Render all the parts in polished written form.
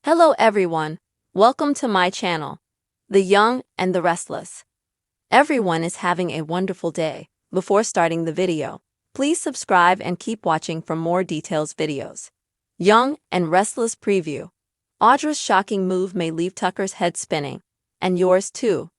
Hello everyone, welcome to my channel, The Young and the Restless. Everyone is having a wonderful day. Before starting the video, please subscribe and keep watching for more details videos. Young and Restless preview. Audra's shocking move may leave Tucker's head spinning, and yours too.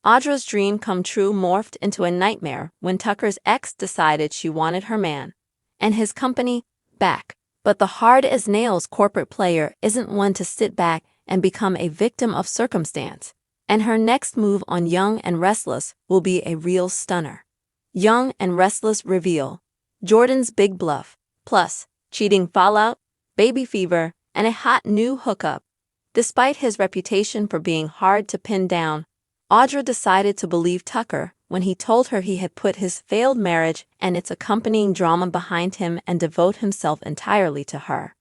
Audra's dream come true morphed into a nightmare when Tucker's ex decided she wanted her man and his company back. But the hard-as-nails corporate player isn't one to sit back and become a victim of circumstance, and her next move on Young and Restless will be a real stunner. Young and Restless reveal. Jordan's big bluff, plus cheating fallout, baby fever, and a hot new hookup. Despite his reputation for being hard to pin down, Audra decided to believe Tucker when he told her he had put his failed marriage and its accompanying drama behind him and devote himself entirely to her.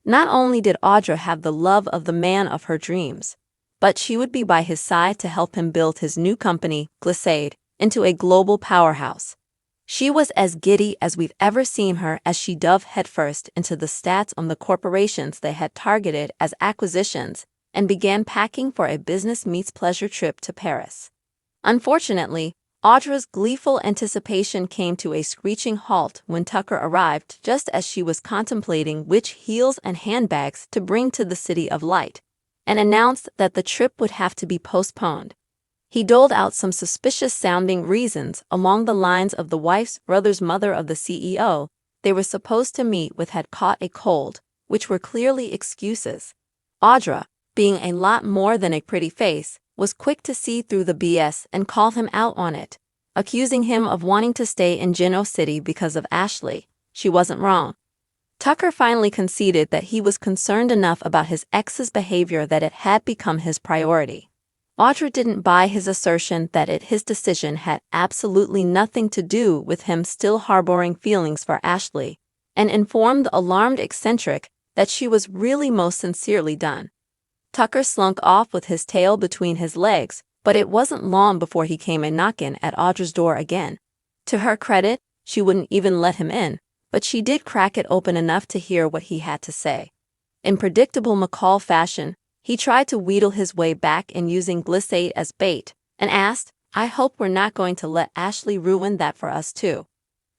Not only did Audra have the love of the man of her dreams, but she would be by his side to help him build his new company, Glissade, into a global powerhouse. She was as giddy as we've ever seen her as she dove headfirst into the stats on the corporations they had targeted as acquisitions and began packing for a business-meets-pleasure trip to Paris. Unfortunately, Audra's gleeful anticipation came to a screeching halt when Tucker arrived just as she was contemplating which heels and handbags to bring to the City of Light, and announced that the trip would have to be postponed. He doled out some suspicious-sounding reasons along the lines of the wife's brother's mother of the CEO they were supposed to meet with had caught a cold, which were clearly excuses. Audra, being a lot more than a pretty face, was quick to see through the BS and call him out on it, accusing him of wanting to stay in Genoa City because of Ashley. She wasn't wrong. Tucker finally conceded that he was concerned enough about his ex's behavior that it had become his priority. Audra didn't buy his assertion that his decision had absolutely nothing to do with him still harboring feelings for Ashley, and informed the alarmed eccentric that she was really most sincerely done. Tucker slunk off with his tail between his legs, but it wasn't long before he came a-knocking at Audra's door again. To her credit, she wouldn't even let him in, but she did crack it open enough to hear what he had to say. In predictable McCall fashion, he tried to wheedle his way back in using Glissade as bait, and asked, "I hope we're not going to let Ashley ruin that for us too."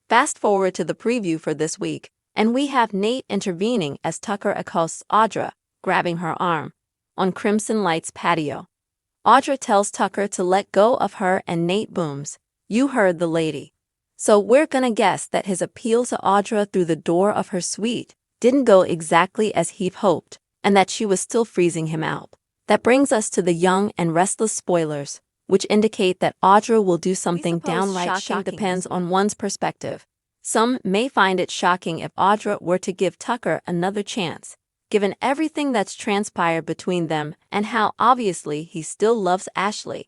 Fast forward to the preview for this week, and we have Nate intervening as Tucker accosts Audra, grabbing her arm, on Crimson Light's patio. Audra tells Tucker to let go of her and Nate booms, "You heard the lady." So we're gonna guess that his appeal to Audra through the door of her suite didn't go exactly as he hoped, and that she was still freezing him out. That brings us to the Young and Restless spoilers, which indicate that Audra will do something downright shocking. Depends on one's perspective. Some may find it shocking if Audra were to give Tucker another chance, given everything that's transpired between them and how obviously he still loves Ashley.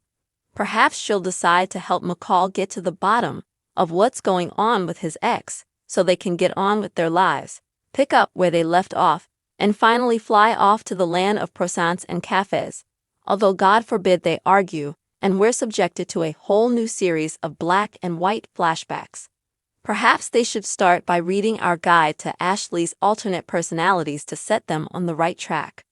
Perhaps she'll decide to help McCall get to the bottom of what's going on with his ex so they can get on with their lives, pick up where they left off, and finally fly off to the land of croissants and cafes. Although God forbid they argue, and we're subjected to a whole new series of black and white flashbacks. Perhaps they should start by reading our guide to Ashley's alternate personalities to set them on the right track.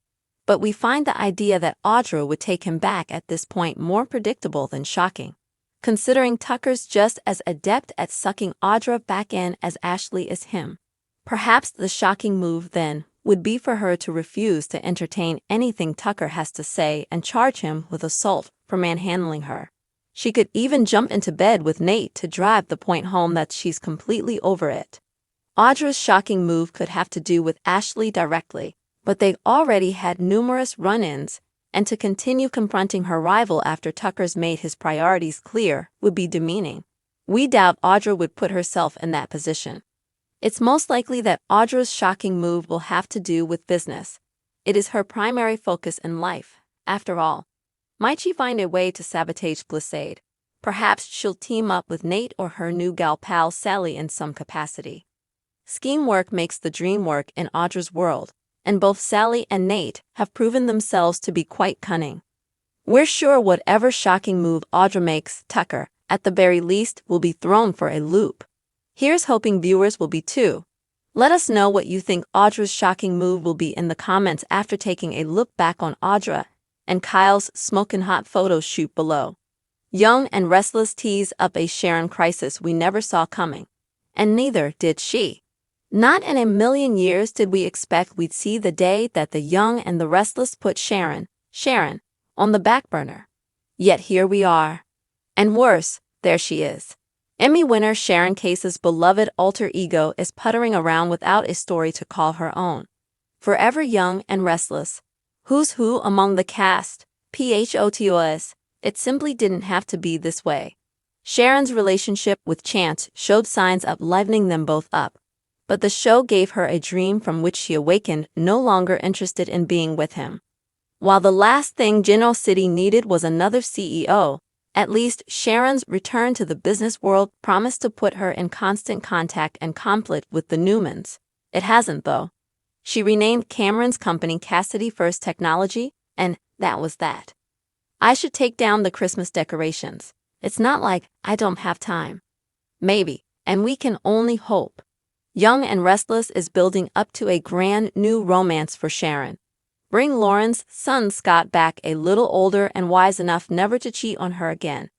But we find the idea that Audra would take him back at this point more predictable than shocking, considering Tucker's just as adept at sucking Audra back in as Ashley is him. Perhaps the shocking move, then, would be for her to refuse to entertain anything Tucker has to say and charge him with assault for manhandling her. She could even jump into bed with Nate to drive the point home that she's completely over it. Audra's shocking move could have to do with Ashley directly, but they already had numerous run-ins, and to continue confronting her rival after Tucker's made his priorities clear would be demeaning. We doubt Audra would put herself in that position. It's most likely that Audra's shocking move will have to do with business. It is her primary focus in life, after all. Might she find a way to sabotage Glissade? Perhaps she'll team up with Nate or her new gal pal Sally in some capacity. Scheme work makes the dream work in Audra's world, and both Sally and Nate have proven themselves to be quite cunning. We're sure whatever shocking move Audra makes, Tucker, at the very least, will be thrown for a loop. Here's hoping viewers will be too. Let us know what you think Audra's shocking move will be in the comments after taking a look back on Audra and Kyle's smoking hot photo shoot below. Young and Restless tease up a Sharon crisis we never saw coming. And neither did she. Not in a million years did we expect we'd see the day that the Young and the Restless put Sharon, on the back burner. Yet here we are. And worse, there she is. Emmy winner Sharon Case's beloved alter ego is puttering around without a story to call her own. Forever young and restless. Who's who among the cast? PHOTOS. It simply didn't have to be this way. Sharon's relationship with Chance showed signs of livening them both up. But the show gave her a dream from which she awakened no longer interested in being with him. While the last thing General City needed was another CEO, at least Sharon's return to the business world promised to put her in constant contact and conflict with the Newmans. It hasn't, though. She renamed Cameron's company Cassidy First Technology, and that was that. I should take down the Christmas decorations. It's not like I don't have time. Maybe, and we can only hope. Young and Restless is building up to a grand new romance for Sharon. Bring Lauren's son Scott back a little older and wise enough never to cheat on her again.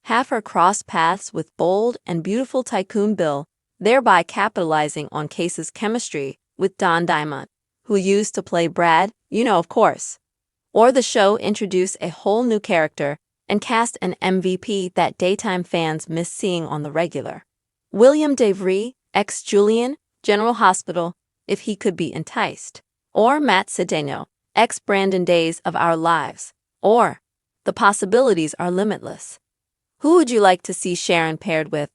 Have her cross paths with bold and beautiful tycoon Bill, thereby capitalizing on Case's chemistry with Don Diamond, who used to play Brad, of course. Or the show introduce a whole new character and cast an MVP that daytime fans miss seeing on the regular. William DeVry, ex-Julian, General Hospital, if he could be enticed. Or Matt Cedeno, ex-Brandon Days of Our Lives. Or, the possibilities are limitless. Who would you like to see Sharon paired with?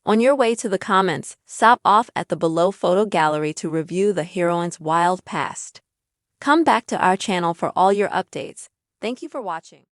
On your way to the comments, stop off at the below photo gallery to review the heroine's wild past. Come back to our channel for all your updates. Thank you for watching.